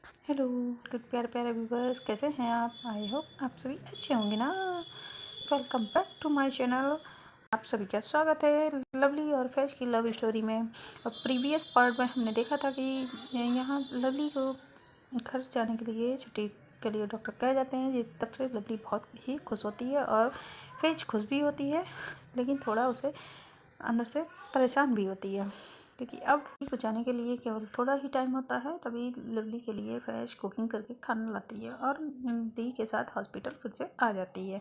Hello good प्यारे प्यारे viewers, कैसे हैं आप? आई होप आप सभी अच्छे होंगे ना। Welcome back to my channel. आप सभी का स्वागत है लवली और फैज की लव स्टोरी में। और प्रीवियस पार्ट में हमने देखा था कि यहाँ लवली को घर जाने के लिए छुट्टी के लिए डॉक्टर कह जाते हैं। ये तब से लवली बहुत ही खुश होती है और फैज खुश भी होती है, लेकिन थोड़ा उसे अंदर से परेशान भी होती है, क्योंकि अब को जाने के लिए केवल थोड़ा ही टाइम होता है। तभी लवली के लिए फैज कुकिंग करके खाना लाती है और दी के साथ हॉस्पिटल फिर से आ जाती है,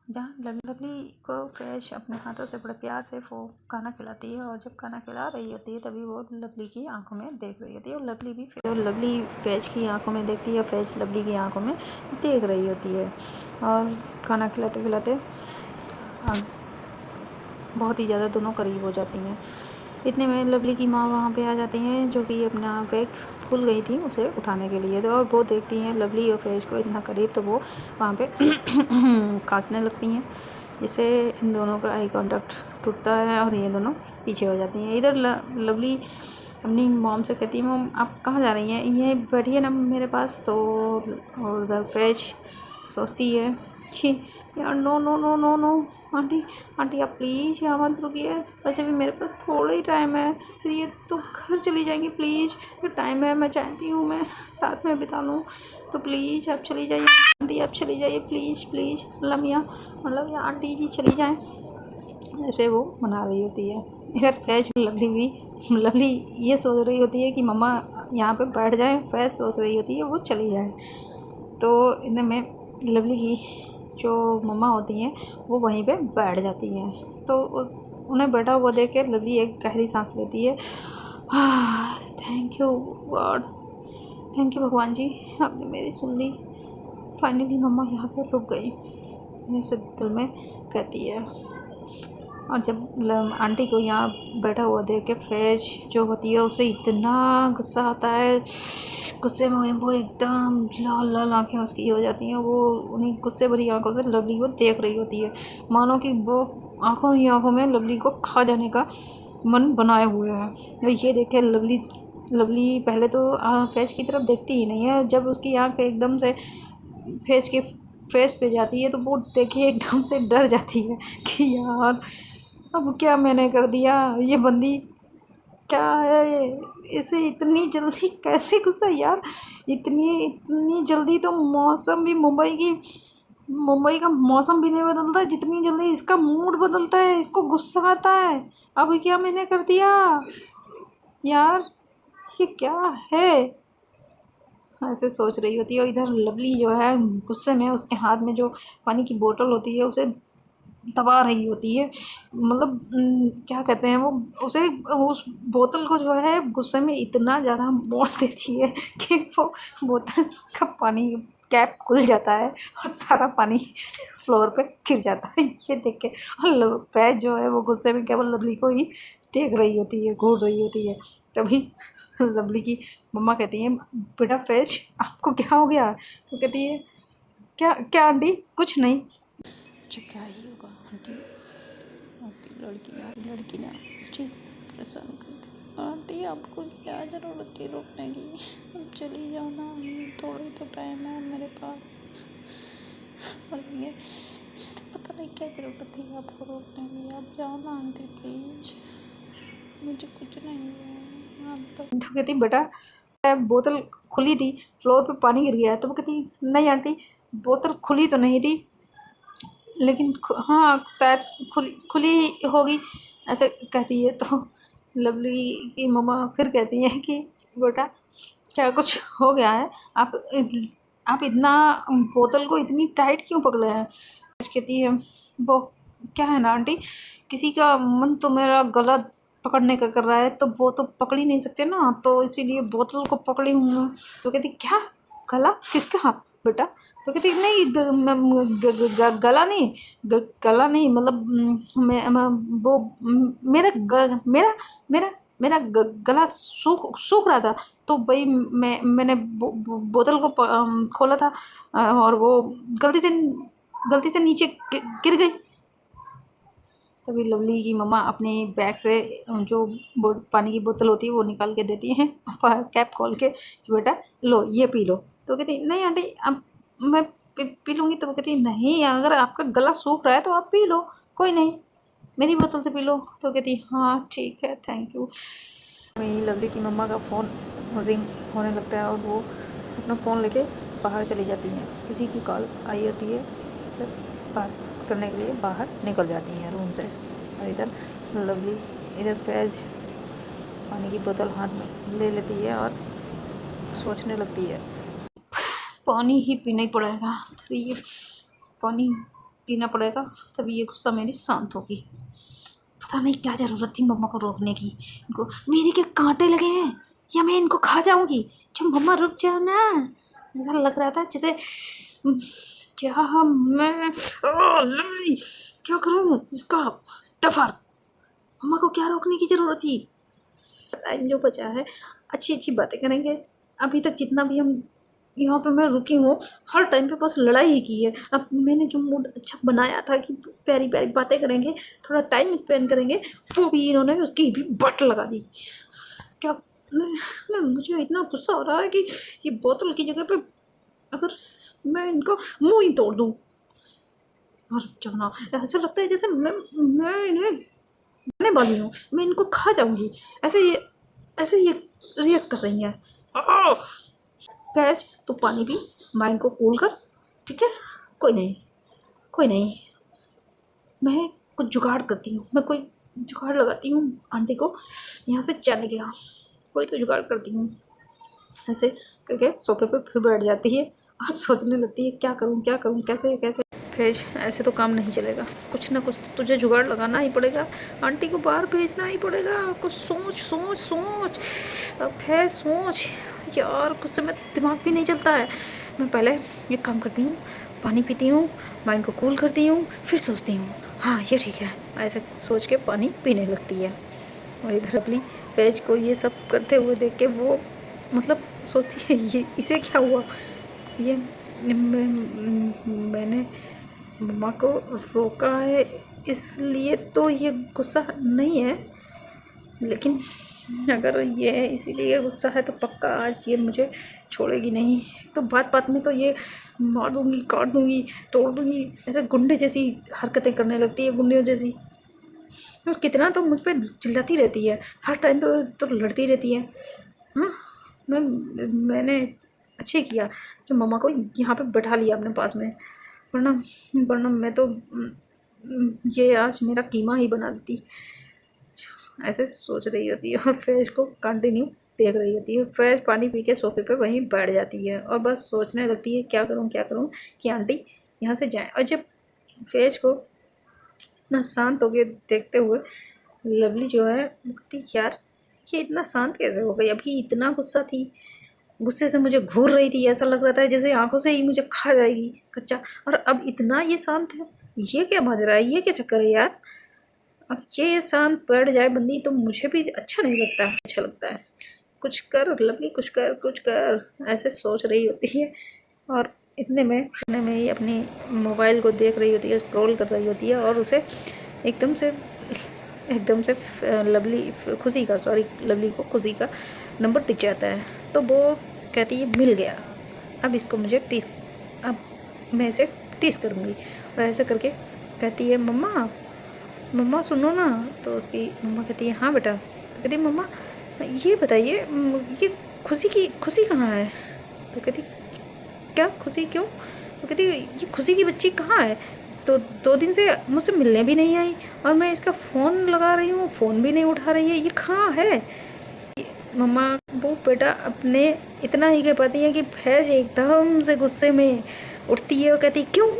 जहाँ लवली को फैज अपने हाथों से बड़े प्यार से वो खाना खिलाती है। और जब खाना खिला रही होती है तभी वो लवली की आंखों में देख रही होती है और लवली फैज की आंखों में देखती है, फैज लवली की आंखों में देख रही होती है। और खाना खिलाते खिलाते बहुत ही ज़्यादा दोनों करीब हो जाती हैं। इतने में लवली की माँ वहाँ पे आ जाती हैं, जो कि अपना बैग भूल गई थी उसे उठाने के लिए। तो और वो देखती हैं लवली और फैज को इतना करीब, तो वो वहाँ पे खांसने लगती हैं, जिससे इन दोनों का आई कांटेक्ट टूटता है और ये दोनों पीछे हो जाती हैं। इधर लवली अपनी मॉम से कहती है, मॉम आप कहाँ जा रही हैं, ये बैठिए ना मेरे पास। तो और उधर फैज सोचती है कि यार no no no no no, aunty aunty आप प्लीज़ यहाँ मत रुकिए, वैसे भी मेरे पास थोड़ा ही टाइम है, फिर ये तो घर चली जाएंगी। प्लीज़ ये टाइम है, मैं चाहती हूँ मैं साथ में बिता लूँ, तो प्लीज़ आप चली जाइए आंटी, आप चली जाइए प्लीज़ प्लीज़। मतलब या आंटी जी चली जाएँ, ऐसे वो मना रही होती है। इधर फैज लवली ये सोच रही होती है कि मम्मा यहाँ पे बैठ जाएँ, फैज सोच रही होती है वो चली जाए। तो इनमें लवली की जो मम्मा होती हैं वो वहीं पे बैठ जाती हैं। तो उन्हें बैठा हुआ देख के लवली एक गहरी सांस लेती है। Thank you God, thank you भगवान जी, आपने मेरी सुन ली। फाइनली मम्मा यहाँ पर रुक गई, ऐसे दिल में कहती है। और जब आंटी को यहाँ बैठा हुआ देख के फैज जो होती है उसे इतना गुस्सा आता है, गुस्से में वो एकदम लाल लाल आंखें उसकी हो जाती हैं। वो उन्हीं गुस्से भरी आंखों से लवली को देख रही होती है, मानो कि वो आंखों ही आंखों में लवली को खा जाने का मन बनाए हुए है। तो ये देखे लवली पहले तो फैज की तरफ देखती ही नहीं है। जब उसकी आंख एकदम से फैज के फेस पे जाती है तो वो देखिए एकदम से डर जाती है कि यार अब क्या मैंने कर दिया, ये बंदी क्या है, इसे इतनी जल्दी कैसे गुस्सा यार। इतनी जल्दी तो मौसम भी मुंबई का मौसम भी नहीं बदलता जितनी जल्दी इसका मूड बदलता है, इसको गुस्सा आता है। अब क्या मैंने कर दिया यार, ये क्या है, ऐसे सोच रही होती है। और इधर लवली जो है गुस्से में उसके हाथ में जो पानी की बोतल होती है उसे दबा रही होती है। मतलब क्या कहते हैं वो, उसे उस बोतल को जो है गुस्से में इतना ज़्यादा मोड़ देती है कि वो बोतल का पानी कैप खुल जाता है और सारा पानी फ्लोर पे गिर जाता है। ये देख के और पैज जो है वो गुस्से में केवल लवली को ही देख रही होती है, घूर रही होती है। तभी लवली की मम्मा कहती है, बेटा फैज आपको क्या हो गया? तो कहती है, क्या क्या आंटी, कुछ नहीं। जो क्या ही होगा आंटी, आपकी लड़की ना मुझे परेशान करती। आंटी आपको क्या ज़रूरत थी रोकने की, अब चली जाओ ना, थोड़ी तो टाइम है मेरे पास। और ये तो पता नहीं क्या ज़रूरत थी आपको रोकने की, आप जाओ ना आंटी प्लीज़, मुझे कुछ नहीं है आप तो कहती बेटा बोतल खुली थी, फ्लोर पे पानी गिर गया। तो वो कहती नहीं आंटी, बोतल खुली तो नहीं थी, लेकिन हाँ शायद खुली होगी, ऐसे कहती है। तो लवली की मम्मा फिर कहती हैं कि बेटा क्या कुछ हो गया है, आप इतना बोतल को इतनी टाइट क्यों पकड़े हैं? कहती है वो क्या है ना आंटी, किसी का मन तो मेरा गला पकड़ने का कर रहा है, तो वो तो पकड़ ही नहीं सकते ना, तो इसीलिए बोतल को पकड़ी हूँ मैं। तो कहती क्या, गला किसका हाथ बेटा? तो कहती नहीं गला नहीं, मतलब वो मेरा मेरा मेरा गला सूख रहा था, तो भाई मैंने बोतल को खोला था, और वो गलती से नीचे गिर गई। तभी लवली की मम्मा अपने बैग से जो पानी की बोतल होती है वो निकाल के देती हैं, कैप खोल के कि बेटा लो ये पी लो। तो कहती नहीं आंटी अब मैं पी लूँगी। तो वो कहती नहीं, अगर आपका गला सूख रहा है तो आप पी लो, कोई नहीं, मेरी बोतल से पी लो। तो कहती हाँ ठीक है, थैंक यू। वही लवली की मम्मा का फ़ोन रिंग होने लगता है और वो अपना फ़ोन लेके बाहर चली जाती हैं। किसी की कॉल आई होती है, उससे बात करने के लिए बाहर निकल जाती हैं रूम से। और इधर लवली इधर फैज़ पानी की बोतल हाथ में ले लेती है और सोचने लगती है पानी ही पीना ही पड़ेगा, तो ये पानी पीना पड़ेगा तभी ये गुस्सा मेरी शांत होगी। पता नहीं क्या ज़रूरत थी मम्मा को रोकने की, इनको मेरे के कांटे लगे हैं या मैं इनको खा जाऊंगी। जो मम्मा रुक जाओ ना, ऐसा लग रहा था जैसे क्या मैं क्या करूं इसका टफर। मम्मा को क्या रोकने की ज़रूरत थी। टाइम जो बचा है अच्छी अच्छी बातें करेंगे। अभी तक जितना भी हम यहाँ पे मैं रुकी हूँ हर टाइम पे बस लड़ाई ही की है। अब मैंने जो मूड अच्छा बनाया था कि प्यारी प्यारी बातें करेंगे, थोड़ा टाइम स्पेंड करेंगे, वो भी इन्होंने उसकी भी बट लगा दी। क्या मुझे इतना गुस्सा हो रहा है कि ये बोतल की जगह पे अगर मैं इनका मुँह ही तोड़ दूँ। और जाना ऐसा लगता है जैसे मैं इन्हें खाने वाली हूँ, मैं इनको खा जाऊँगी। ऐसे ये रिएक्ट कर रही हैं। फैज़ तो पानी पी, माइंड को कूल कर, ठीक है, कोई नहीं, मैं कुछ जुगाड़ करती हूँ, मैं कोई जुगाड़ लगाती हूँ आंटी को यहाँ से जाने के। कोई तो जुगाड़ करती हूँ। ऐसे करके सोफे पे फिर बैठ जाती है। आज सोचने लगती है क्या करूँ कैसे। फैज़ ऐसे तो काम नहीं चलेगा, कुछ ना कुछ तुझे जुगाड़ लगाना ही पड़ेगा, आंटी को बाहर भेजना ही पड़ेगा। कुछ सोच। अब फैज़ सोच यार, कुछ समय दिमाग भी नहीं चलता है। मैं पहले ये काम करती हूँ, पानी पीती हूँ, माइंड को कूल करती हूँ, फिर सोचती हूँ हाँ ये ठीक है। ऐसे सोच के पानी पीने लगती है। और इधर अपनी फैज़ को ये सब करते हुए देख के वो मतलब सोचती है ये इसे क्या हुआ। ये मैंने मम्मा को रोका है इसलिए तो ये गुस्सा नहीं है, लेकिन अगर ये है इसीलिए गुस्सा है तो पक्का आज ये मुझे छोड़ेगी नहीं। तो बात में तो ये मार दूँगी, काट दूँगी, तोड़ दूँगी, ऐसे गुंडे जैसी हरकतें करने लगती है, गुंडियों जैसी। और कितना तो मुझ पर चिल्लाती रहती है, हर टाइम पे तो लड़ती रहती है। हाँ मैंने अच्छे किया जो मम्मा को यहाँ पे बैठा लिया अपने पास में, वरना मैं तो ये आज मेरा कीमा ही बना देती। ऐसे सोच रही होती है और फैज़ को कंटिन्यू देख रही होती है। फैज़ पानी पी के सोफे पे वहीं बैठ जाती है और बस सोचने लगती है क्या करूँ कि आंटी यहाँ से जाएं। और जब फैज़ को इतना शांत हो गए देखते हुए लवली जो है कहती यार ये इतना शांत कैसे हो गई, अभी इतना गुस्सा थी, गुस्से से मुझे घूर रही थी, ऐसा लग रहा था जैसे आंखों से ही मुझे खा जाएगी कच्चा, और अब इतना ये शांत है। ये क्या मजरा है, ये क्या चक्कर है यार। अब ये शांत बैठ जाए बंदी तो मुझे भी अच्छा नहीं लगता, अच्छा लगता है। कुछ कर लवली, कुछ कर ऐसे सोच रही होती है। और इतने में ही अपनी मोबाइल को देख रही होती है, स्क्रॉल कर रही होती है और उसे एकदम से लवली को खुशी का नंबर दिख जाता है। तो वो कहती है मिल गया, अब इसको मुझे अब मैं इसे टीस करूँगी। और ऐसे करके कहती है मम्मा सुनो ना। तो उसकी मम्मा कहती है हाँ बेटा। तो कहती है मम्मा ये बताइए ये खुशी कहाँ है। तो कहती क्या खुशी क्यों। तो कहती ये खुशी की बच्ची कहाँ है, तो 2 दिन से मुझसे मिलने भी नहीं आई और मैं इसका फ़ोन लगा रही हूँ, फ़ोन भी नहीं उठा रही है, ये कहाँ है। मम्मा वो बेटा अपने इतना ही कह पाती है कि फैज़ एकदम से गुस्से में उठती है और कहती क्यों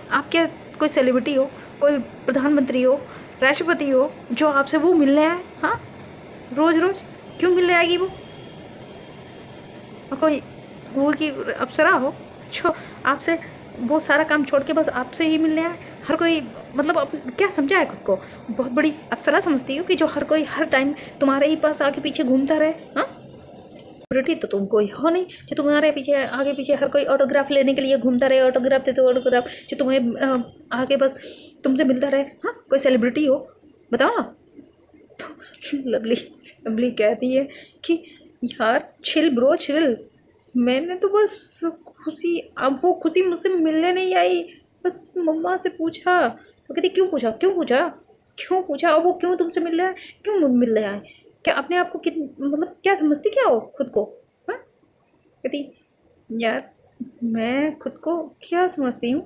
आप क्या कोई सेलिब्रिटी हो, कोई प्रधानमंत्री हो, राष्ट्रपति हो जो आपसे वो मिलने आए। हाँ रोज़ क्यों मिलने आएगी वो, कोई वो की अप्सरा हो जो आपसे वो सारा काम छोड़ के बस आपसे ही मिलने आए। हर कोई मतलब क्या समझा है खुद को, बहुत बड़ी अप्सरा समझती हो कि जो हर कोई हर टाइम तुम्हारे ही पास आके पीछे घूमता रहे। हाँ सेलिब्रिटी तो तुम कोई हो नहीं जो तुम्हारे पीछे आगे पीछे हर कोई ऑटोग्राफ लेने के लिए घूमता रहे, ऑटोग्राफ दे दो ऑटोग्राफ, जो तुम्हें आगे बस तुमसे मिलता रहे। हाँ, कोई सेलिब्रिटी हो बताओ ना। तो लवली लवली कहती है कि यार चिल ब्रो चिल, मैंने तो बस खुशी, अब वो खुशी मुझसे मिलने नहीं आई, बस मम्मा से पूछा। तो कहती क्यों पूछा, क्यों पूछा, क्यों पूछा, और वो क्यों तुमसे मिल रहा है, क्यों मिल रहा है, क्या अपने आप को मतलब क्या समझती क्या हो खुद को। हाँ, कहती यार मैं खुद को क्या समझती हूँ,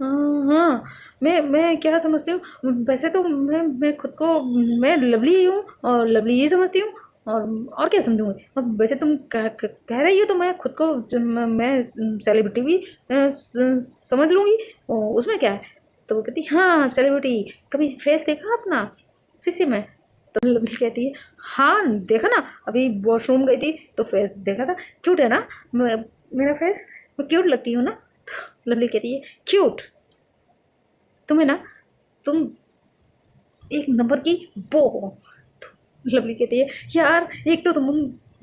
हाँ हाँ, मैं क्या समझती हूँ, वैसे तो मैं खुद को, मैं लवली ही हूँ और लवली ही समझती हूँ, और क्या समझूंगी। अब वैसे तुम कह रही हो तो मैं खुद को मैं सेलिब्रिटी भी समझ लूँगी, उसमें क्या है। तो वो कहती हाँ सेलिब्रिटी, कभी फेस देखा अपना शीशे में। तो लवली कहती है हाँ देखा ना, अभी वॉशरूम गई थी तो फेस देखा था, क्यूट है ना मेरा फेस, मैं क्यूट लगती हूँ ना। तो लवली कहती है क्यूट, तुम्हें ना, तुम एक नंबर की बो हो। तो लवली कहती है यार एक तो तुम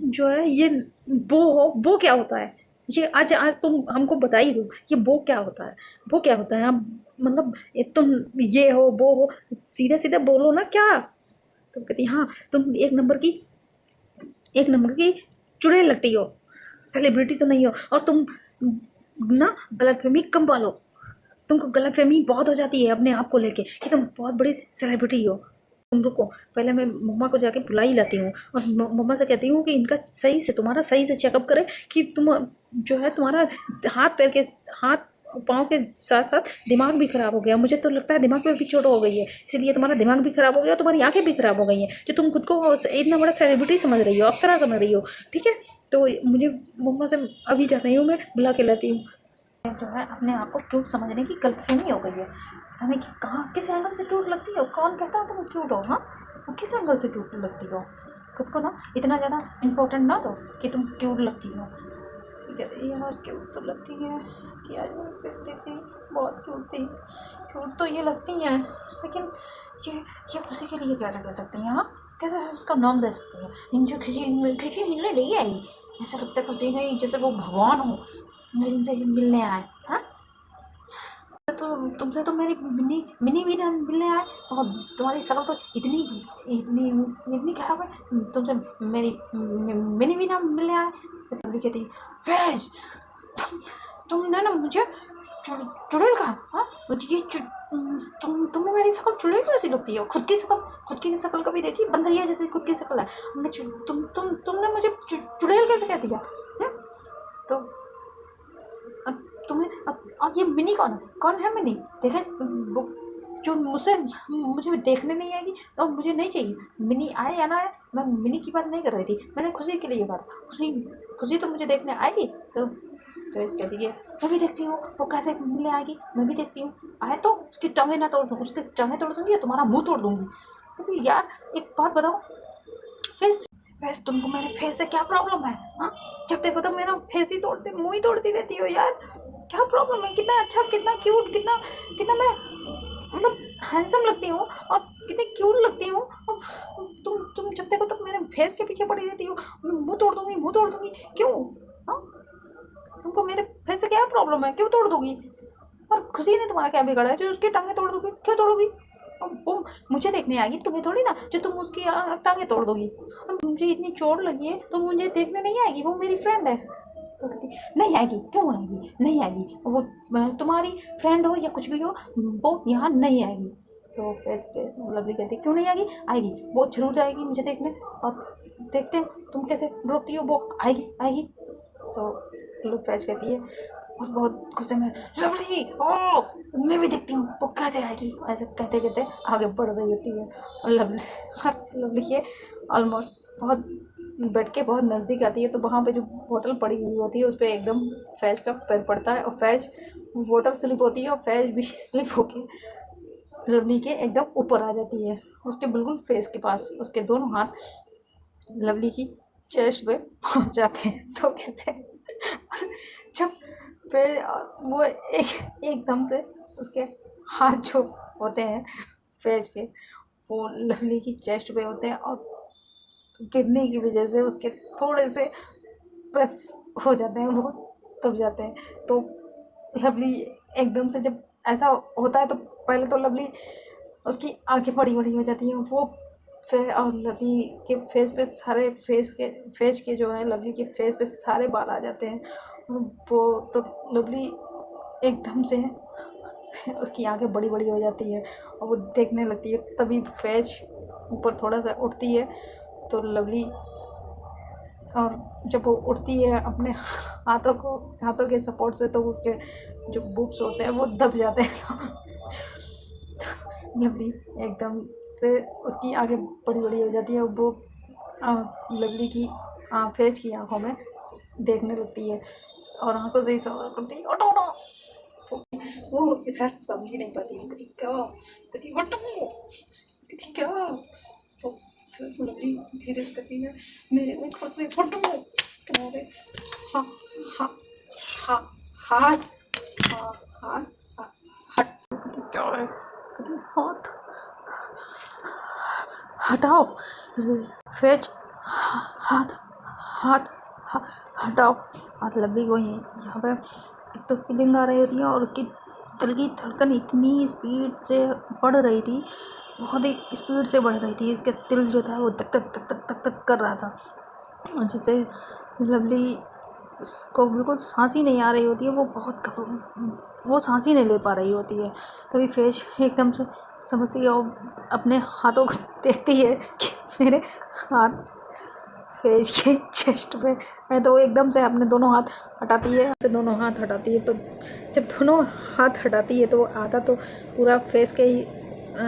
जो है ये बो हो, बो क्या होता है, ये आज आज तुम हमको बता ही दो, ये बो क्या होता है, बो क्या होता है। आप मतलब तुम ये हो वो हो, सीधे सीधे बोलो ना क्या। तो कहती हाँ तुम एक नंबर की चुड़ैल लगती हो, सेलिब्रिटी तो नहीं हो, और तुम ना गलतफहमी कम पालो, तुमको गलतफहमी बहुत हो जाती है अपने आप को लेके कि तुम बहुत बड़ी सेलिब्रिटी हो। तुम रुको, पहले मैं मम्मा को जाके बुला ही लाती हूँ और मम्मा से कहती हूँ कि इनका तुम्हारा सही से चेकअप करें कि तुम जो है तुम्हारा हाथ पाँव के साथ साथ दिमाग भी ख़राब हो गया, मुझे तो लगता है दिमाग में भी चोट हो गई है, इसीलिए तुम्हारा दिमाग भी ख़राब हो गया, तुम्हारी आंखें भी ख़राब हो गई हैं, जो तुम खुद को इतना बड़ा सेलिब्रिटी समझ रही हो, अप्सरा समझ रही हो। ठीक है, तो मुझे मम्मा से अभी जा रही हूँ, मैं बुला के लाती हूँ। जो है अपने आप को क्यूट समझने की गलतफहमी हो गई है, पता नहीं कि कहाँ किस एंगल से क्यूट लगती हो, कौन कहता है तुम क्यूट हो। हाँ, वो किस एंगल से क्यूट लगती हो, खुद को ना इतना ज़्यादा इम्पोर्टेंट ना दो कि तुम क्यूट लगती हो। यार क्यूट तो लगती है, इसकी आज मैं पिक देखी, बहुत क्यूट थी, क्यूट तो ये लगती हैं, लेकिन ये खुशी के लिए कैसे कर सकती हैं। हाँ, कैसे उसका नाम दे सकती हैं, इनसे खुशी मिलने नहीं आई, ऐसा लगता है खुशी नहीं जैसे वो भगवान हो जिनसे मिलने आए। हाँ, तो तुमसे तो मेरी मिनी मिनी भी ना मिलने आए, और तुम्हारी शक्ल तो इतनी इतनी इतनी खराब है, तुमसे मेरी मिनी भी ना मिलने आए। तभी कहती फैज, तुमने ना मुझे चुड़ैल कहा। हाँ, मुझे ये तुम्हें मेरी शक्ल चुड़ैल कैसी लगती है, खुद की शक्ल कभी देखी, बंदरिया जैसी खुद की शक्ल है, मैं तुमने मुझे चुड़ैल कैसे कह दिया। तो अब तुम्हें अब ये मिनी कौन है मिनी, देखें वो जो मुझे देखने नहीं आएगी और मुझे नहीं चाहिए, मिनी आए या ना आए, मैं मिनी की बात नहीं कर रही थी, मैंने खुशी के लिए बात, खुशी तो मुझे देखने आएगी। तो इस कहती है मैं भी देखती हूँ वो कैसे मिलने आएगी, मैं भी देखती हूँ, आए तो उसकी टांगे ना तोड़ दूँ, उसके टांगे तोड़ दूँगी या तुम्हारा मुँह तोड़ दूँगी। क्योंकि यार एक बात बताओ, फेस फेस तुमको मेरे फेस से क्या प्रॉब्लम है। हाँ, जब देखो तो मेरा फेस ही तोड़ती, मुँह ही तोड़ती रहती हो यार, क्या प्रॉब्लम है, कितना अच्छा, कितना क्यूट, कितना कितना मैं मतलब हैंडसम लगती हूँ और कितनी क्यूट लगती हूँ, और तुम जब देखो तो मेरे फेस के पीछे पड़ी रहती हो, मैं मुँह तोड़ दूँगी, मुँह तोड़ दूँगी, क्यों। हाँ, तुमको मेरे फेस से क्या प्रॉब्लम है, क्यों तोड़ दोगी, और खुशी ने तुम्हारा क्या बिगाड़ा है जो उसकी टांगे तोड़ दोगी, क्यों तोड़ोगी। अब वो मुझे देखने आएगी, तुम्हें थोड़ी ना जो तुम उसकी टांगे तोड़ दोगी, और मुझे इतनी चोट लगी है तो मुझे देखने नहीं आएगी, वो मेरी फ्रेंड है। तो कहती नहीं आएगी, क्यों आएगी, नहीं आएगी, वो तुम्हारी फ्रेंड हो या कुछ भी हो, वो यहाँ नहीं आएगी। तो फिर लवली कहती क्यों नहीं आएगी, आएगी, वो जरूर जाएगी मुझे देखने, और देखते हैं तुम कैसे रोकती हो, वो आएगी आएगी। तो लोग फैज कहती है और बहुत गुस्से में लवली ओ मैं भी देखती हूँ वो कैसे आएगी, ऐसे कहते कहते आगे बढ़ रही होती है, और लवली के ऑलमोस्ट बहुत बैठ के बहुत नज़दीक आती है, तो वहाँ पे जो बोतल पड़ी हुई होती है उस पर एकदम फैज का पैर पड़ता है, और फैज बोतल स्लिप होती है और फैज भी स्लिप होके लवली के एकदम ऊपर आ जाती है, उसके बिल्कुल फेस के पास, उसके दोनों हाथ लवली की चेस्ट पे पहुँच जाते हैं। तो कैसे जब फिर वो एकदम से उसके हाथ जो होते हैं फैज के, वो लवली की चेस्ट पे होते हैं, और गिरने की वजह से उसके थोड़े से प्रेस हो जाते हैं, वो दब जाते हैं। तो लवली एकदम से जब ऐसा होता है तो पहले तो लवली उसकी आंखें बड़ी बड़ी हो जाती हैं, वो और लवली के फेस पे सारे फेस के जो है लवली के फेस पे सारे बाल आ जाते हैं। वो तो लवली एकदम से उसकी आंखें बड़ी बड़ी हो जाती है और वो देखने लगती है। तभी फैज ऊपर थोड़ा सा उठती है तो लवली, और जब वो उठती है अपने हाथों के सपोर्ट से, तो उसके जो बूब्स होते हैं वो दब जाते हैं। तो लवली एकदम से उसकी आंखें बड़ी बड़ी हो जाती है, वो लवली की फैज की आंखों में देखने लगती है और आंखों से ही सवाल करती है, उठो उठो। तो वो उसके साथ समझ ही नहीं पाती, कहती क्या, कहती हटो, कहती क्या। तो फिर लवली धीरे से कहती है, मेरे ऊपर से हटो तुम्हारे हाँ हाँ हाँ हाथ हाँ हाँ हट। कहती क्या है, कहती हाथ हटाओ, फेच हाथ हाथ हटाओ। और लवली को यहाँ पे एक तो फीलिंग आ रही होती है और उसकी दिल की धड़कन इतनी स्पीड से बढ़ रही थी, बहुत ही स्पीड से बढ़ रही थी। इसका दिल जो था वो धक धक धक धक धक धक कर रहा था, जिससे लवली उसको बिल्कुल सांस ही नहीं आ रही होती है, वो सांस ही नहीं ले पा रही होती है। तभी फेज एकदम से समझती है और अपने हाथों को देखती है कि मेरे हाथ फेज के चेस्ट पे है, तो वो एकदम से अपने दोनों हाथ हटाती है। तो जब दोनों हाथ हटाती है तो आधा तो पूरा फेस के ही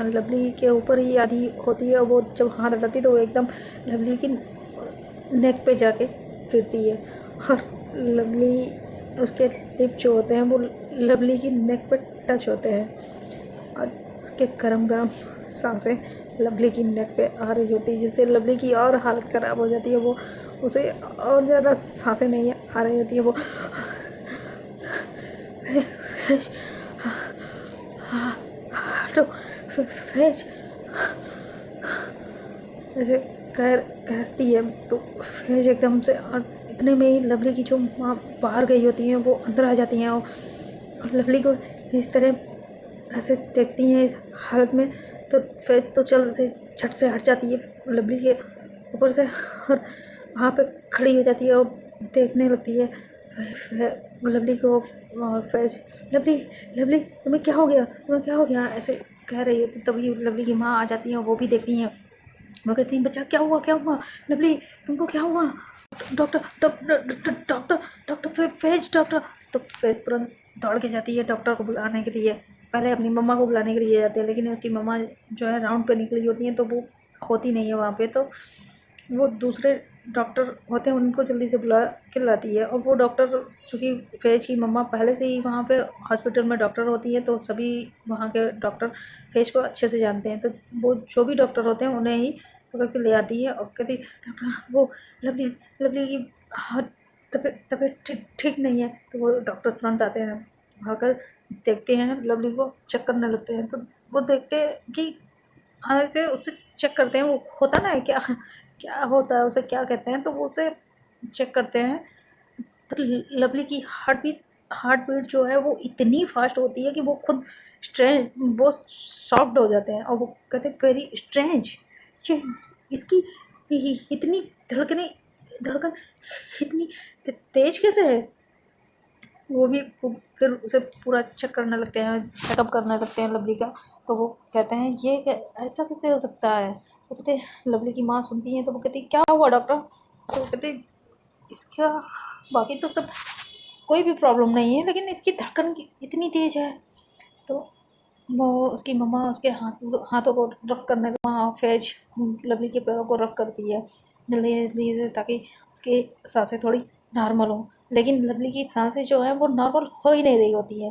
लवली के ऊपर ही आधी होती है। वो जब हाथ हटाती है तो वो एकदम लवली की नेक पे जाके गिरती है और लवली उसके लिप जो होते हैं वो लवली की नेक पे टच होते हैं और उसके गरम गरम सांसें लवली की नेक पे आ रही होती है, जिससे लवली की और हालत ख़राब हो जाती है। वो उसे और ज़्यादा सांसें नहीं आ रही होती है। वो तो फैज ऐसे कहती है तो फैज एकदम से, और इतने में ही लवली की जो माँ बाहर गई होती हैं वो अंदर आ जाती हैं और लवली को इस तरह ऐसे देखती हैं इस हालत में। तो फैज तो चल से झट से हट जाती है लवली के ऊपर से और वहाँ पे खड़ी हो जाती है और देखने लगती है लवली को। और फैज लवली लवली तुम्हें क्या हो गया ऐसे कह रही होती। तभी लवली की माँ आ जाती है, वो भी देखती हैं। वो कहती हैं बच्चा क्या हुआ लवली, तुमको क्या हुआ? Doctor doctor doctor doctor Faiz doctor. तो फैज तुरंत दौड़ के जाती है डॉक्टर को बुलाने के लिए। पहले अपनी मम्मा को बुलाने के लिए जाती है, लेकिन उसकी मम्मा जो है राउंड पे निकली होती हैं तो वो होती नहीं है वहाँ पे। तो वो दूसरे डॉक्टर होते हैं उनको जल्दी से बुला के लाती है। और वो डॉक्टर, चूँकि फैज की मम्मा पहले से ही वहाँ पे हॉस्पिटल में डॉक्टर होती है, तो सभी वहाँ के डॉक्टर फैज को अच्छे से जानते हैं। तो वो जो भी डॉक्टर होते हैं उन्हें ही पकड़ के ले आती है और कहती डॉक्टर वो लवली लवली की तबीयत ठीक नहीं है। तो वो डॉक्टर तुरंत आते हैं, आकर देखते हैं लवली को, चेक करने लगते हैं। तो वो देखते हैं कि ऐसे उससे चेक करते हैं, वो होता ना है क्या होता है, उसे क्या कहते हैं, तो वो उसे चेक करते हैं। तो लवली की हार्ट बीट जो है वो इतनी फास्ट होती है कि वो खुद स्ट्रेंज, वो शॉक्ड हो जाते हैं और वो कहते हैं वेरी स्ट्रेंज, ये इसकी इतनी धड़कन इतनी तेज कैसे है। वो भी फिर उसे पूरा चेक करने लगते हैं, चेकअप करने लगते हैं लवली का। तो वो कहते हैं ये ऐसा कैसे हो सकता है। वो कहते हैं, लवली की माँ सुनती है तो वो कहती क्या हुआ डॉक्टर। तो वो कहते इसका बाकी तो सब कोई भी प्रॉब्लम नहीं है, लेकिन इसकी धड़कन इतनी तेज है। तो वो उसकी मम्मा उसके हाथों को रफ़ करने का फैज लवली के पैरों को रफ़ करती है जल्दी जल्दी से, ताकि उसकी सांसें थोड़ी नॉर्मल हो। लेकिन लवली की सांसें जो है वो नॉर्मल हो ही नहीं रही होती है,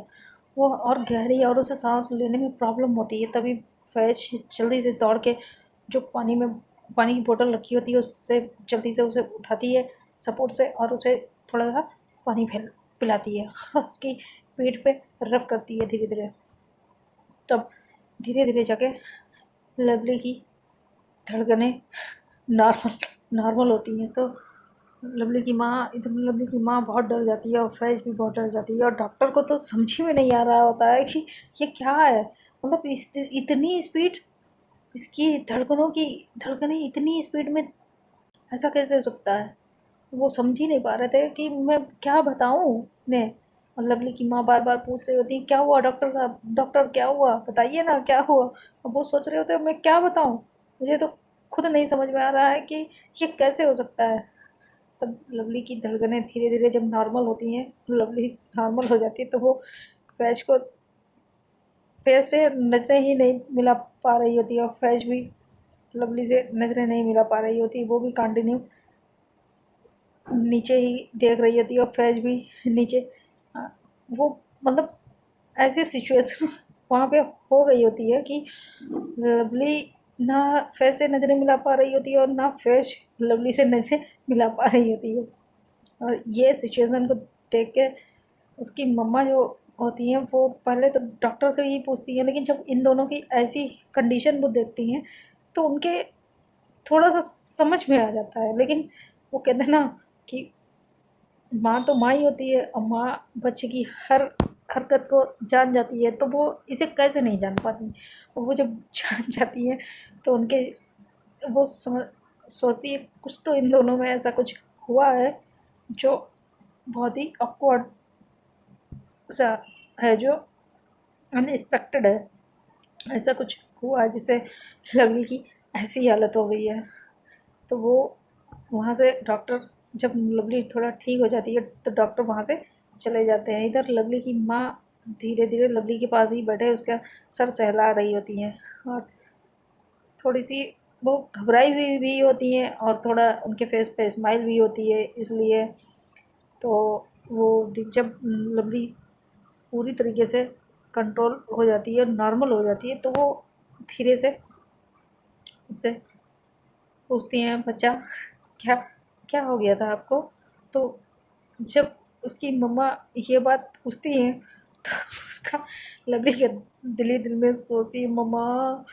वो और गहरी, और उसे सांस लेने में प्रॉब्लम होती है। तभी फैज जल्दी से दौड़ के जो पानी की बोतल रखी होती है उससे जल्दी से उसे उठाती है सपोर्ट से और उसे थोड़ा सा पानी पिलाती है और उसकी पीठ पे रफ़ करती है धीरे धीरे। तब धीरे धीरे जाके लवली की धड़कनें नॉर्मल नॉर्मल होती हैं। तो लवली की माँ बहुत डर जाती है और फैज़ भी बहुत डर जाती है, और डॉक्टर को तो समझ ही में नहीं आ रहा होता है कि ये क्या है। मतलब इतनी स्पीड, इसकी धड़कनें इतनी स्पीड में ऐसा कैसे हो सकता है। वो समझ ही नहीं पा रहे थे कि मैं क्या बताऊँ उन्हें। और लवली की माँ बार बार पूछ रही होती है, क्या हुआ डॉक्टर साहब, डॉक्टर क्या हुआ, बताइए ना क्या हुआ। अब वो सोच रहे होते हैं मैं क्या बताऊँ, मुझे तो खुद नहीं समझ में आ रहा है कि ये कैसे हो सकता है। तब लवली की धड़कनें धीरे धीरे जब नॉर्मल होती हैं, लवली नॉर्मल हो जाती है, तो वो फैज को फैज से नजरें ही नहीं मिला पा रही होती है, और फैज भी लवली से नजरें नहीं मिला पा रही होती, वो भी कंटिन्यू नीचे ही देख रही होती है, और फैज भी नीचे। वो मतलब ऐसी सिचुएशन वहाँ पे हो गई होती है कि लवली ना फैज से नज़रें मिला पा रही होती है, और ना फैज लवली से नज़रें मिला पा रही होती है। और ये सिचुएशन को देख के उसकी मम्मा जो होती हैं वो पहले तो डॉक्टर से ही पूछती हैं, लेकिन जब इन दोनों की ऐसी कंडीशन वो देखती हैं तो उनके थोड़ा सा समझ में आ जाता है। लेकिन वो कहते हैं ना कि माँ तो माँ ही होती है, और माँ बच्चे की हर हरकत को जान जाती है, तो वो इसे कैसे नहीं जान पाती। और वो जब जान जाती है तो उनके वो समझ सोचती है कुछ तो इन दोनों में ऐसा कुछ हुआ है जो बहुत ही ऑकवर्ड सा है, जो अनएक्सपेक्टेड है। ऐसा कुछ हुआ है जिससे लवली की ऐसी हालत हो गई है। तो वो वहाँ से डॉक्टर, जब लवली थोड़ा ठीक हो जाती है तो डॉक्टर वहाँ से चले जाते हैं। इधर लवली की माँ धीरे धीरे लवली के पास ही बैठे उसका सर सहला रही होती हैं, और थोड़ी सी वो घबराई हुई भी होती हैं, और थोड़ा उनके फेस पे स्माइल भी होती है इसलिए। तो वो जब लवली पूरी तरीके से कंट्रोल हो जाती है, नॉर्मल हो जाती है, तो वो धीरे से उससे पूछती हैं, बच्चा क्या क्या हो गया था आपको। तो जब उसकी मम्मा ये बात पूछती हैं तो उसका लवली के दिल ही दिल में सोचती है, मम्मा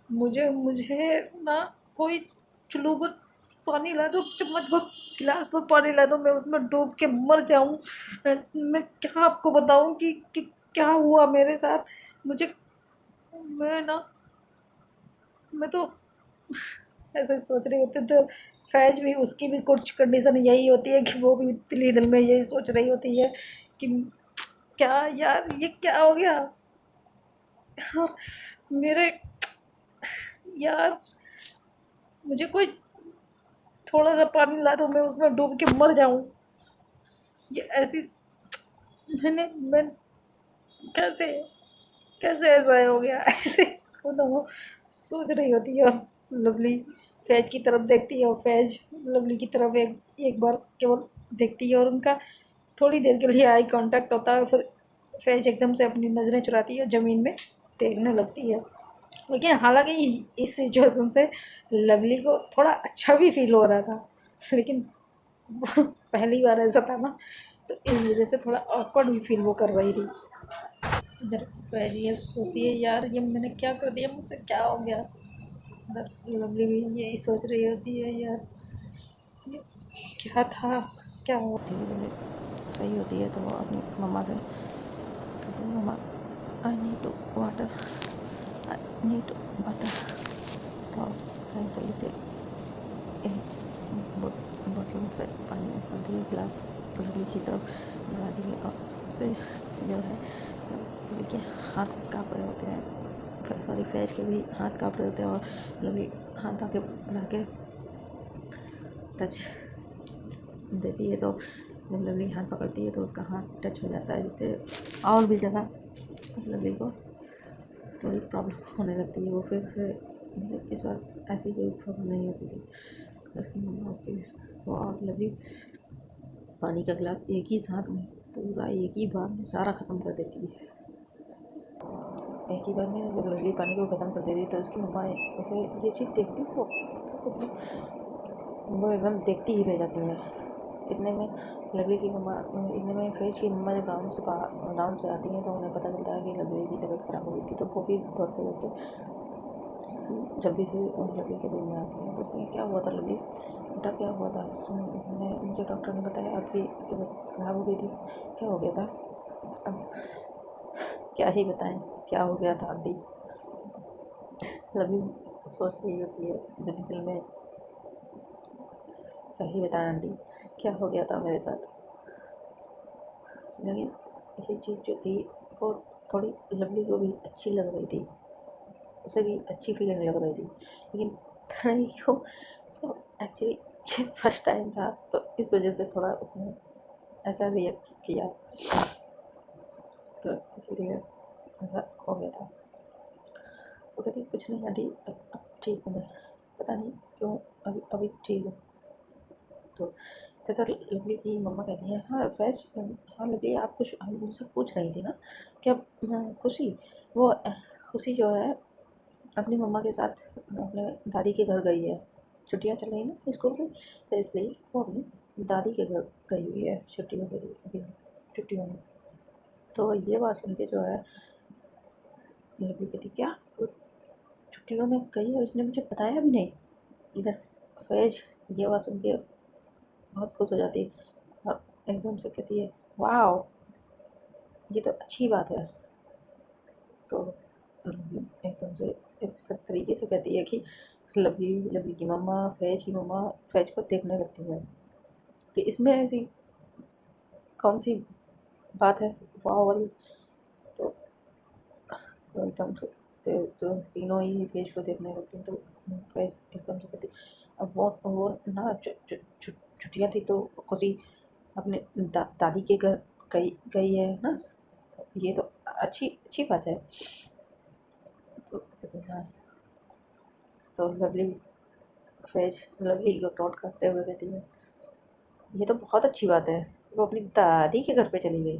मुझे मुझे ना कोई चुल्लू पर पानी ला दो, चम्मच भर गिलास भर पानी ला दो, मैं उसमें डूब के मर जाऊं। मैं क्या आपको बताऊं कि क्या हुआ मेरे साथ। मुझे मैं ना मैं तो ऐसे सोच रही होती, तो फैज भी उसकी भी कुछ कंडीशन यही होती है कि वो भी दिल ही दिल में यही सोच रही होती है कि क्या यार ये क्या हो गया। और मेरे यार मुझे कोई थोड़ा सा पानी ला दो, मैं उसमें डूब के मर जाऊं। ये ऐसी मैं कैसे कैसे ऐसा हो गया ऐसे वो तो वो सोच रही होती है। और लवली फैज की तरफ देखती है, और फैज लवली की तरफ एक एक बार केवल देखती है, और उनका थोड़ी देर के लिए आई कांटेक्ट होता है। फिर फैज एकदम से अपनी नज़रें चुराती है, ज़मीन में देखने लगती है। लेकिन हालांकि इस सिचुएशन से लवली को थोड़ा अच्छा भी फील हो रहा था, लेकिन पहली बार ऐसा था ना, तो इस वजह से थोड़ा ऑकवर्ड भी फील वो कर रही थी। इधर पहली सोचती है, यार ये मैंने क्या कर दिया, मुझसे क्या हो गया। इधर लवली भी यही सोच रही होती है, यार ये क्या था, क्या हुआ। धीरे धीरे सही होती है तो वो अपनी मम्मा से कहती है, mumma I need to water, I need water. तो आप जल्दी से एक बोतल से पानी भर दिए, गिलास लवली की तरफ बढ़ा दिए, और से जो है लवली के हाथ काँप रहे होते हैं, सॉरी फैज के भी हाथ काँप रहे होते हैं, और लवली हाथ आके बढ़ा के टच देती है। तो जब लवली हाथ पकड़ती है तो उसका हाथ टच हो जाता है, जिससे और भी ज़्यादा लवली को थोड़ी प्रॉब्लम होने लगती है। वो फिर इस बार ऐसी कोई प्रॉब्लम नहीं होती थी। उसकी मम्मा उसकी वो और लवली पानी का गिलास एक ही साथ में पूरा एक ही बार में सारा ख़त्म कर देती है। एक ही बार में जब लवली पानी को ख़त्म कर देती तो उसकी मम्मा उसे ये चीज़ देखती वो एकदम देखती ही रह जाती हैं। इतने में लवली की मम्मा इतने में फैज की मम्मा जब राउंड से आती हैं तो उन्हें पता चलता है कि लवली की तबीयत ख़राब हो गई थी। तो वो भी दौड़ते दौड़ते जल्दी से लवली के रूम में आती है, बोलती है क्या हुआ था लवली बेटा, क्या हुआ था? मुझे डॉक्टर ने बताया आपकी तबीयत खराब हो गई थी, क्या हो गया था? अब क्या ही बताएं क्या हो गया था आंटी। लवली सोच रही होती है दिल में, क्या ही बताएं आंटी क्या हो गया था मेरे साथ। लेकिन ये चीज़ जो थी वो थोड़ी लवली को भी अच्छी लग रही थी, उसे भी अच्छी फीलिंग लग रही थी, लेकिन पता नहीं क्यों उसको एक्चुअली फर्स्ट टाइम था तो इस वजह से थोड़ा उसने ऐसा रिएक्ट किया, तो इसीलिए ऐसा हो गया था। वो कहती कुछ नहीं आंटी, अब ठीक हूँ मैं, पता नहीं क्यों अभी अभी ठीक हूँ। तो तकर लवली की मम्मा कहती है हाँ फैज, हाँ लवली आप कुछ मुझसे पूछ रही थी ना क्या? खुशी, वो खुशी जो है अपनी मम्मा के साथ अपने दादी के घर गई है, छुट्टियाँ चल रही ना स्कूल की, तो इसलिए वो अपनी दादी के घर गई हुई है छुट्टियों के लिए, अभी छुट्टियों में। तो ये बात सुन के जो है लवली कहती क्या वो छुट्टियों में गई है, उसने मुझे बताया भी नहीं। इधर फैज ये बात सुन के बहुत खुश हो जाती है और एकदम से कहती है वाह ये तो अच्छी बात है। तो एकदम से इस तरीके से कहती है कि लवली लवली की मम्मा फैज की मम्मा फैज को देखने लगती है कि इसमें ऐसी कौन सी बात है वाह वाली। तो एकदम से फिर तो तीनों ही फैज को देखने लगती हैं। तो फैज एकदम से कहती अब वो ना छुट्टियाँ थी तो खुशी अपने दादी के घर गई गई है ना, ये तो अच्छी अच्छी बात है। तो कहते हैं हाँ। तो लवली फैज लवली को टॉन्ट करते हुए कहती है ये तो बहुत अच्छी बात है, वो अपनी दादी के घर पे चली गई।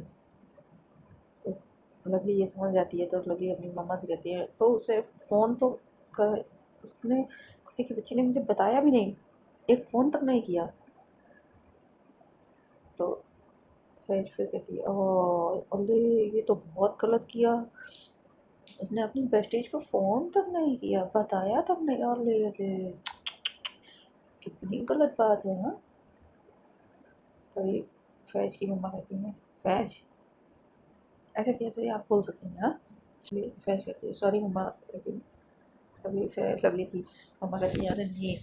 तो लवली ये समझ जाती है, तो लवली अपनी मम्मा से कहती है तो उसे फ़ोन तो कर, उसने किसी की बच्ची ने मुझे बताया भी नहीं, एक फ़ोन तक नहीं किया। तो फिर कहती है अरे ये तो बहुत गलत किया, उसने अपनी बेस्टीज को फ़ोन तक नहीं किया, बताया तक नहीं, अरे अरे कितनी गलत बात है ना। तभी फैज की मम्मा कहती हैं फैज ऐसे कैसे आप बोल सकती हैं? हाँ फैज कहती है सॉरी मम्मा, लेकिन तभी फिर लवली की मम्मा कहती है अरे नहीं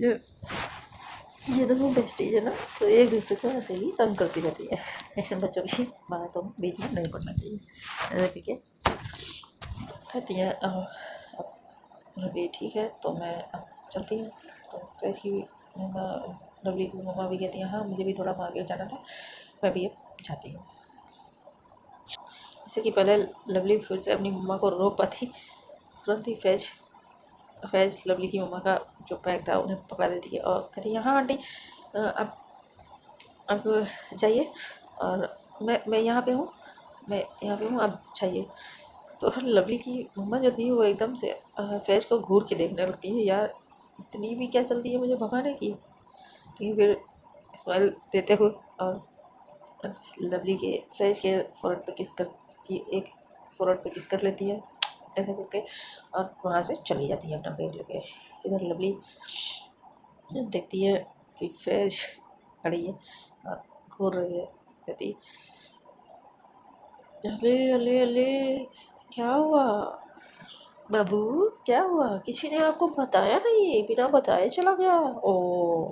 ये ये दोनों बेस्टीज है ना, तो एक दूसरे को ऐसे ही तंग करती रहती है, ऐसे बच्चों की बातों में बीच में नहीं पड़ना चाहिए ऐसा ठीक है। कहती है अब लवली ठीक है तो मैं अब चलती हूँ। तो फैज की मम्मा लवली की मम्मा भी कहती हैं हाँ मुझे भी थोड़ा मार्केट जाना था, मैं भी अब जाती हूँ। इससे कि पहले लवली फिर से अपनी मम्मा को रोक पाती, तुरंत ही फैज फैज लवली की मम्मा का जो बैग था उन्हें पकड़ा देती है और कहती है हाँ आंटी अब जाइए, और मैं यहाँ पे हूँ, मैं यहाँ पे हूँ आप जाइए। तो लवली की मम्मा जो थी वो एकदम से फैज को घूर के देखने लगती है, यार इतनी भी क्या चलती है मुझे भगाने की। लेकिन फिर स्माइल देते हुए और लवली के फैज के फोrehead पे किस कर की एक फोrehead पे किस कर लेती है ऐसे करके, और वहाँ से चली जाती है अपना बैग लेके। इधर लवली देखती है कि फैज खड़ी है और घूर रही है, कहती अरे अरे अरे क्या हुआ बाबू, क्या हुआ, किसी ने आपको बताया नहीं, बिना बताए चला गया? Oh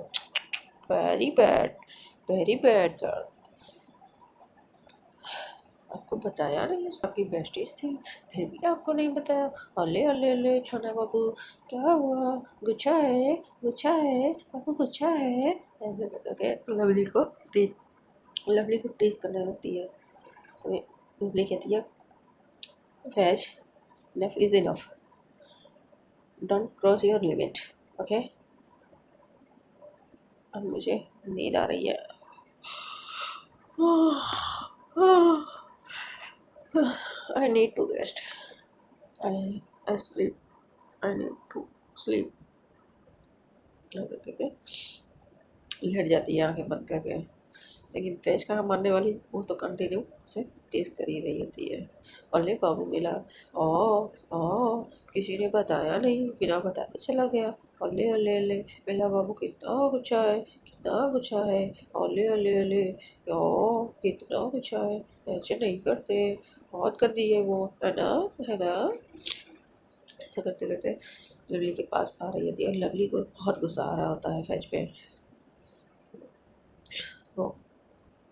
very bad, very bad girl, आपको बताया नहीं, आपकी बेस्टीज थी फिर भी आपको नहीं बताया, अले अले अले छोटा बाबू क्या हुआ, गुच्छा है गुच्छा है बाबू गुच्छा है, ऐसे करके लवली को टीज करने लगती है। तो लवली कहती है Faiz enough is enough, don't cross your limit, okay. अब मुझे नींद आ रही है। I need to rest. I sleep. I need to sleep. ऐसे करके लेट जाती है आंखें बंद करके। लेकिन फैज कहाँ मानने वाली, वो तो कंटिन्यू उसे टेस्ट कर ही रही होती है। और ले बाबू मिला, ओ ओ किसी ने बताया नहीं, बिना बताए चला गया। अले अले अले, मिला बाबू कितना गुच्छा है, कितना गुच्छा है। अले अले अले, ओ कितना गुच्छा है, ऐसे नहीं करते, बहुत गंदी है वो, है ना। ऐसा करते करते लवली के पास आ रही होती है और लवली को बहुत गुस्सा आ रहा होता है फैज पे। वो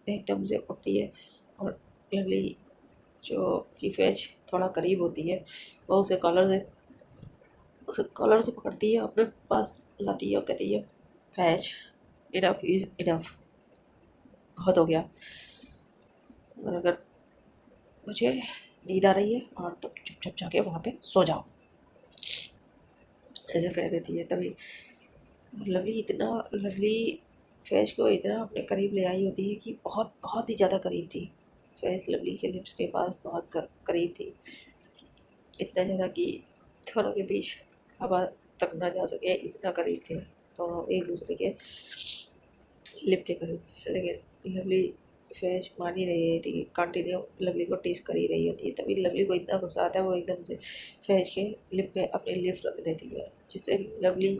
एकदम से उठती है और लवली जो कि फैज थोड़ा करीब होती है, वो उसे कॉलर से पकड़ती है, अपने पास लाती है और कहती है, फैज इनफ इज़ इनफ, बहुत हो गया। और अगर मुझे नींद आ रही है और तुम चुपचाप जाके वहाँ पे सो जाओ, ऐसे कह देती है। तभी लवली फैज को इतना अपने करीब ले आई होती है कि बहुत बहुत ही ज़्यादा करीब थी। फैज लवली के लिप्स के पास बहुत करीब थी, इतना ज़्यादा कि दोनों के बीच हवा तक ना जा सके, इतना करीब थे दोनों एक दूसरे के लिप के करीब। लेकिन लवली फैज मान ही नहीं रही थी, कंटिन्यू लवली को टेस्ट कर ही रही होती है। तभी लवली को इतना गुस्सा आता है, वो एकदम से फैज के लिप पे अपनी लिप रख देती है, जिससे लवली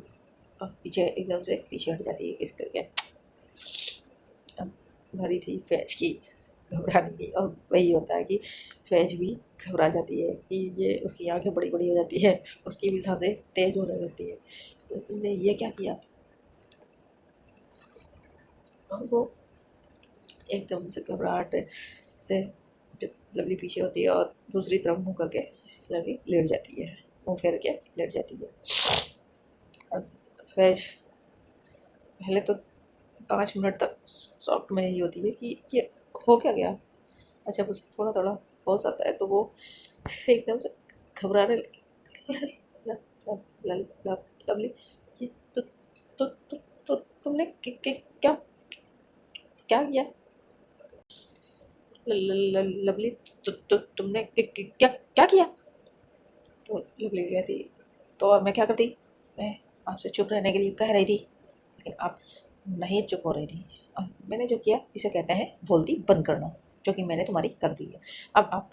पीछे एकदम से पीछे हट जाती है किस करके। अब भरी थी फैज की घबराने की, और वही होता है कि फैज भी घबरा जाती है कि ये, उसकी आंखें बड़ी बड़ी हो जाती है, उसकी भी सांसें तेज होने लगती है। तो उसने ये क्या किया, और वो एकदम से घबराहट से जब लवली पीछे होती है और दूसरी तरफ मुँह करके लवली लेट जाती है, मुँह फेर के लेट जाती है। अब फैज पहले तो 5 मिनट तक शॉक में ही होती है कि ये हो क्या गया। अच्छा, बस थोड़ा थोड़ा होश आता है तो वो एकदम से घबराने लगी। लवली, ये तुमने क्या क्या किया। लवली, तुमने क्या क्या किया। तो लवली कहती, तो और मैं क्या करती, मैं आपसे चुप रहने के लिए कह रही थी, लेकिन आप नहीं चुप हो रही थी, और मैंने जो किया इसे कहते हैं बोलती बंद करना, जो कि मैंने तुम्हारी कर दी है। अब आप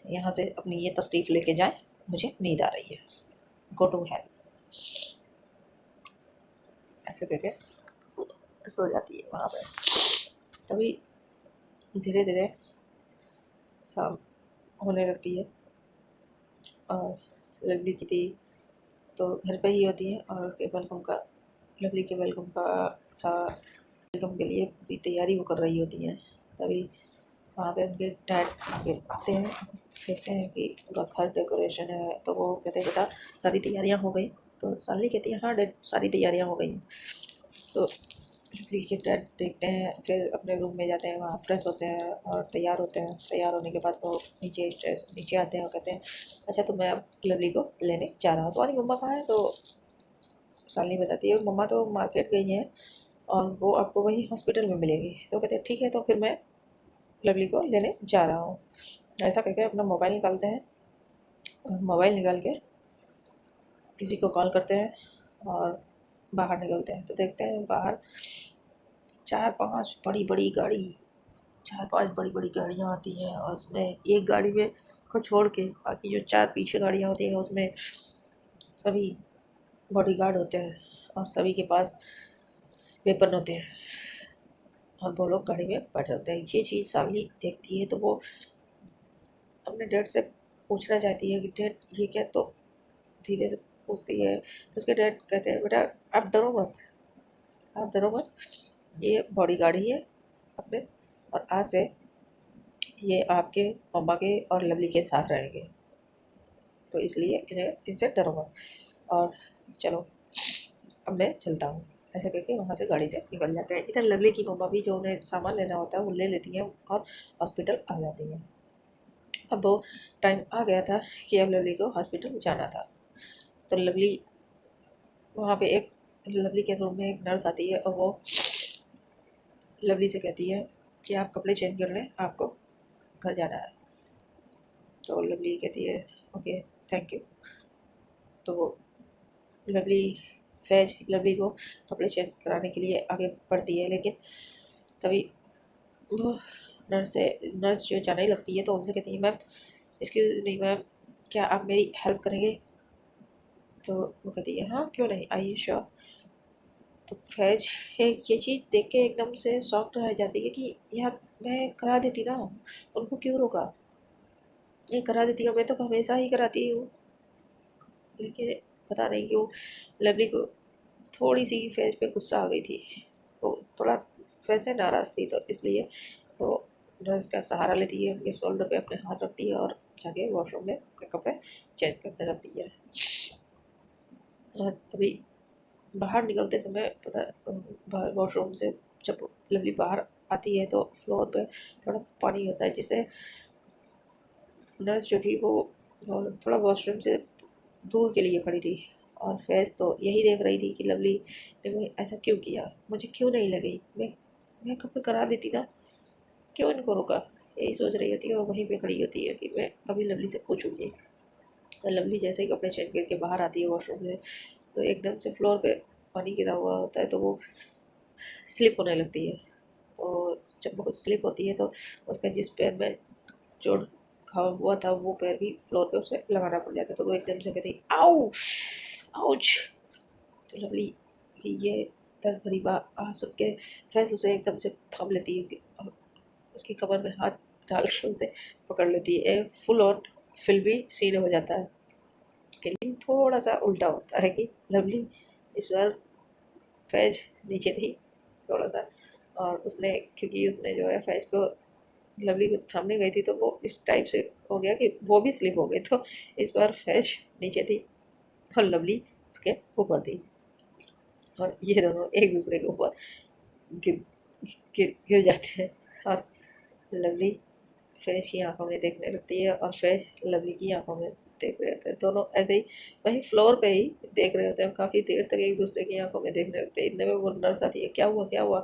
यहाँ से अपनी ये तशरीफ़ लेके जाएं, मुझे नींद आ रही है, गो टू हेल। ऐसे करके सो जाती है वहाँ पर। तभी धीरे धीरे शाम होने लगती है और लवली की थी तो घर पे ही होती है, और उसके वेलकम का, लवली के वेलकम का वेलकम के लिए भी तैयारी वो कर रही होती है। तभी वहाँ पे उनके डैड आते हैं, कहते हैं कि पूरा घर डेकोरेशन है, तो वो कहते हैं बेटा सारी तैयारियाँ हो गई। तो साली कहती है हाँ डैड सारी तैयारियाँ हो गई। तो लवली के डैड देखते हैं, फिर अपने रूम में जाते हैं, वहाँ फ्रेश होते हैं और तैयार होते हैं। तैयार होने के बाद वो नीचे आते हैं और कहते हैं अच्छा तो मैं अब लवली को लेने जा रहा हूँ। तुम्हारी मम्मा कहाँ है। तो सालनी बताती है मम्मा तो मार्केट गई हैं और वो आपको वहीं हॉस्पिटल में मिलेगी। तो कहते हैं ठीक है, तो फिर मैं लवली को लेने जा रहा हूँ। ऐसा करके अपना मोबाइल निकालते हैं और मोबाइल निकाल के किसी को कॉल करते हैं और बाहर निकलते हैं। तो देखते हैं बाहर 4-5 बड़ी बड़ी गाड़ी, 4-5 बड़ी बड़ी गाड़ियाँ आती हैं, और उसमें एक गाड़ी में को छोड़ के बाकी जो 4 पीछे गाड़ियाँ होती हैं उसमें सभी बॉडीगार्ड होते हैं और सभी के पास वेपन होते हैं, और वो लोग गाड़ी में बैठे होते हैं। ये चीज़ सावली देखती है तो वो अपने डैड से पूछना चाहती है कि डैड ये क्या। तो धीरे से पूछती है तो उसके डैड कहते हैं बेटा आप डरो मत, आप डरो मत, ये बॉडीगार्ड ही है अपने, और आज से ये आपके मम्मा के और लवली के साथ रहेंगे, तो इसलिए इन्हें इनसे डरो मत, और चलो अब मैं चलता हूँ। ऐसे करके वहाँ से गाड़ी से निकल जाते हैं। इधर लवली की मम्मा भी जो उन्हें सामान लेना होता है वो ले लेती हैं और हॉस्पिटल आ जाती हैं। अब वो टाइम आ गया था कि अब लवली को हॉस्पिटल जाना था। तो लवली वहाँ पे एक लवली के रूम में एक नर्स आती है और वो लवली से कहती है कि आप कपड़े चेंज कर लें, आपको घर जाना है। तो लवली कहती है ओके थैंक यू। तो वो फैज लवली को कपड़े चेंज कराने के लिए आगे बढ़ती है, लेकिन तभी वो नर्स जो जाने लगती है तो उनसे कहती है मैम एक्सक्यूज नहीं मैम, क्या आप मेरी हेल्प करेंगे? तो वो कहती है हाँ क्यों नहीं, आइए श्योर। तो फैज ये चीज़ देख के एकदम से शॉक्ड रह जाती है कि यार मैं करा देती ना, उनको क्यों रोका, ये करा देती हूँ, मैं तो हमेशा ही कराती हूँ। लेकिन पता नहीं क्यों लवली को थोड़ी सी फैज पे गुस्सा आ गई थी, वो थोड़ा फैज से नाराज़ थी, तो इसलिए वो ड्रेस का सहारा लेती है, उनके शोल्डर पे अपने हाथ रखती है और जाके वॉशरूम में अपने कपड़े चेंज करने लगती है। और तभी बाहर निकलते समय पता वॉशरूम से जब लवली बाहर आती है तो फ्लोर पे थोड़ा पानी होता है, जिससे नर्स जो थी वो थोड़ा वॉशरूम से दूर के लिए खड़ी थी। और फैज़ तो यही देख रही थी कि लवली ने ऐसा क्यों किया, मुझे क्यों नहीं लगी, मैं कब करा देती ना, क्यों इनको रोका, यही सोच रही होती है। और वहीं पे खड़ी होती है कि मैं अभी लवली से पूछूंगी। और लवली जैसे ही कपड़े चेंज करके बाहर आती है वॉशरूम से, तो एकदम से फ्लोर पे पानी गिरा हुआ होता है, तो वो स्लिप होने लगती है। तो जब वो स्लिप होती है तो उसका जिस पैर में चोट खावा हुआ था वो पैर भी फ्लोर पे उसे लगाना पड़ जाता है। तो वो एकदम से कहती आउ आउच। तो लवली कि ये दर्द भरी बात सुन के फैज उसे एकदम से थाम लेती है और उसकी कमर में हाथ डाल के उसे पकड़ लेती है। फुल और फिल्मी सीन हो जाता है। लेकिन थोड़ा सा उल्टा होता है कि लवली इस बार फैज नीचे थी थोड़ा सा, और उसने क्योंकि उसने जो है फैज को लवली को थामने गई थी तो वो इस टाइप से हो गया कि वो भी स्लिप हो गई। तो इस बार फैज नीचे थी और लवली उसके ऊपर थी, और ये दोनों एक दूसरे के ऊपर गिर गिर जाते हैं। और लवली फैज की आंखों में देखने लगती है और फैज लवली की आंखों में देख रहे होते हैं। दोनों ऐसे ही वहीं फ्लोर पे ही देख रहे होते हैं, काफ़ी देर तक एक दूसरे की आंखों में देखने लगते हैं। इतने में वो नर्स आती है, क्या हुआ क्या हुआ।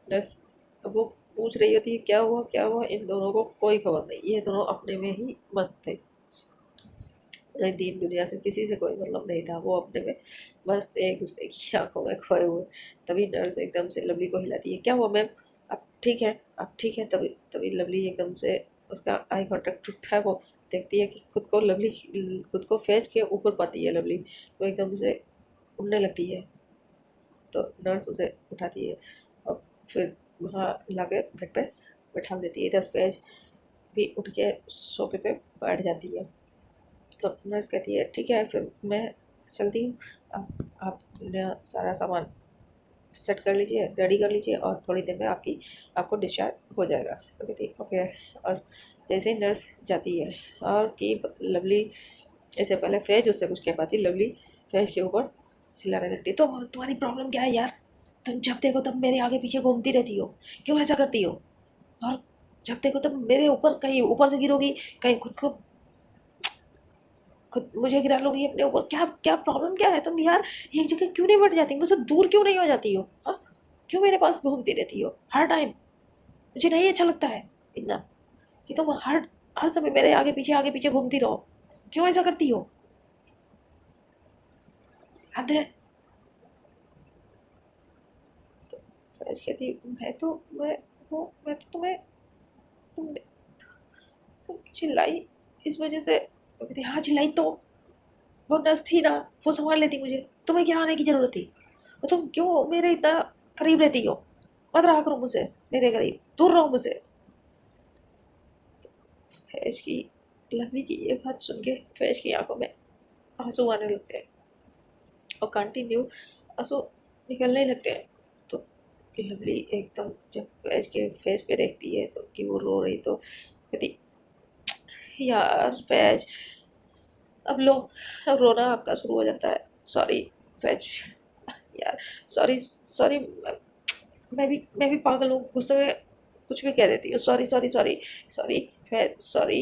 नर्स अब वो पूछ रही होती है क्या हुआ क्या हुआ, इन दोनों को कोई खबर नहीं, ये दोनों अपने में ही मस्त थे। दीन दुनिया से किसी से कोई मतलब नहीं था, वो अपने में मस्त एक दूसरे की आंखों में खोए हुए। तभी नर्स एकदम से लवली को हिलाती है, क्या हुआ मैम, आप ठीक है आप ठीक है। तभी तभी लवली एकदम से उसका आई कांटेक्ट टूटता है, वो देखती है कि खुद को फैज के ऊपर पाती है लवली, वो एकदम से उड़ने लगती है। तो नर्स उसे उठाती है और फिर वहाँ लाके बेड पे बैठा देती है। इधर फैज भी उठ के सोफे पे बैठ जाती है। तो नर्स कहती है ठीक है फिर मैं चलती हूँ, आप मेरा सारा सामान सेट कर लीजिए, रेडी कर लीजिए, और थोड़ी देर में आपको डिस्चार्ज हो जाएगा। तो कहती है ओके। और जैसे ही नर्स जाती है और कि लवली, इससे पहले फैज उससे कुछ कह पाती, लवली फैज के ऊपर चिल्लाने लगती, तो तुम्हारी प्रॉब्लम क्या है यार, तुम जब देखो तब मेरे आगे पीछे घूमती रहती हो, क्यों ऐसा करती हो, और जब देखो तब मेरे ऊपर, कहीं ऊपर से गिरोगी, कहीं खुद मुझे गिरा लोगी अपने ऊपर, क्या क्या प्रॉब्लम क्या है, तुम यार एक जगह क्यों नहीं बैठ जाती, मुझसे दूर क्यों नहीं हो जाती हो, हाँ क्यों मेरे पास घूमती रहती हो हर टाइम, मुझे नहीं अच्छा लगता है इतना कि तुम हर हर समय मेरे आगे पीछे घूमती रहो, क्यों ऐसा करती हो, हद है। तो फैज कहती मैं तो तुम्हें तुम तुम चिल्लाई इस वजह से। वो कहती हाँ चिल्लाई तो वो नर्स थी ना, वो संभाल लेती मुझे, तुम्हें क्या आने की जरूरत थी, और तुम क्यों मेरे इतना करीब रहती हो, मत रहा करो मुझसे, मेरे करीब दूर रहो मुझसे। फैज की लवली की ये बात सुन के फैज की आंखों में आंसू आने लगते हैं और कंटिन्यू आंसू निकलने लगते हैं। तो लवली एकदम जब फैज के फेस पे देखती है तो कि वो रो रही, तो कहती यार फैज अब लो, अब रोना आपका शुरू हो जाता है, सॉरी फैज यार, सॉरी सॉरी, मैं भी पागल हूँ, गुस्से में कुछ भी कह देती हूँ, sorry sorry sorry sorry Faiz sorry.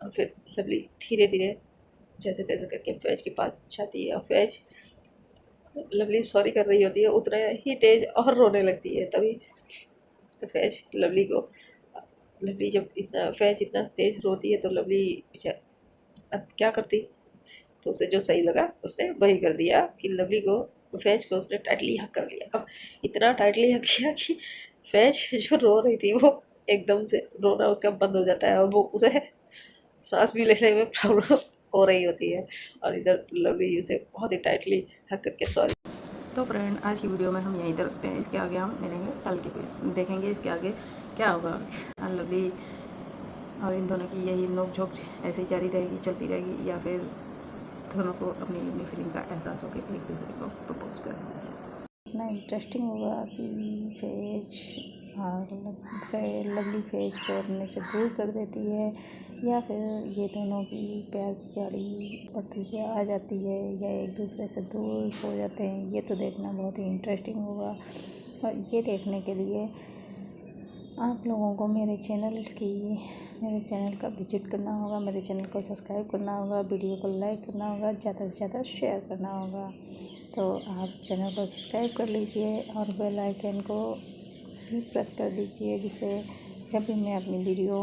और फिर लवली धीरे धीरे जैसे तैसे करके फैज के पास जाती है और फैज लवली सॉरी कर रही होती है, उतना ही तेज और रोने लगती है। तभी फैज लवली को लवली जब इतना फैज इतना तेज रोती है तो लवली अब क्या करती, तो उसे जो सही लगा उसने वही कर दिया कि लवली को फैज को उसने टाइटली हक कर लिया। अब इतना टाइटली हक किया कि फैज जो रो रही थी वो एकदम से रोना उसका बंद हो जाता है और वो उसे सांस भी लेने में प्रॉब्लम हो रही होती है, और इधर लवली उसे बहुत ही टाइटली हक करके सॉरी। तो फ्रेंड, आज की वीडियो में हम यहीं तक रखते हैं। इसके आगे हम मिलेंगे कल की, देखेंगे इसके आगे क्या होगा। लवली और इन दोनों की यही नोक झोंक ऐसे ही जारी रहेगी, चलती रहेगी, या फिर दोनों को अपनी अपनी फीलिंग का एहसास हो के एक दूसरे को प्रपोज कर। इतना इंटरेस्टिंग होगा कि फैज और लवली फैज को अपने से दूर कर देती है, या फिर ये दोनों की प्यार की गाड़ी पटरी पे आ जाती है, या एक दूसरे से दूर हो जाते हैं। ये तो देखना बहुत ही इंटरेस्टिंग होगा, और ये देखने के लिए आप लोगों को मेरे चैनल का विजिट करना होगा, मेरे चैनल को सब्सक्राइब करना होगा, वीडियो को लाइक करना होगा, ज़्यादा से ज़्यादा शेयर करना होगा। तो आप चैनल को सब्सक्राइब कर लीजिए और बेल आइकन को भी प्रेस कर दीजिए, जिससे जब भी मैं अपनी वीडियो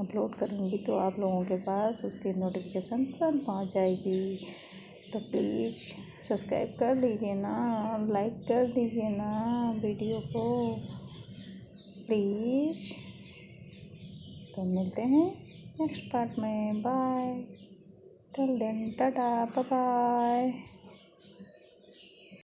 अपलोड करूँगी तो आप लोगों के पास उसकी नोटिफिकेशन तुरंत पहुँच जाएगी। तो प्लीज़ सब्सक्राइब कर लीजिए ना, लाइक कर दीजिए ना वीडियो को प्लीज़। तो मिलते हैं नेक्स्ट पार्ट में। Bye, till then tata, bye bye.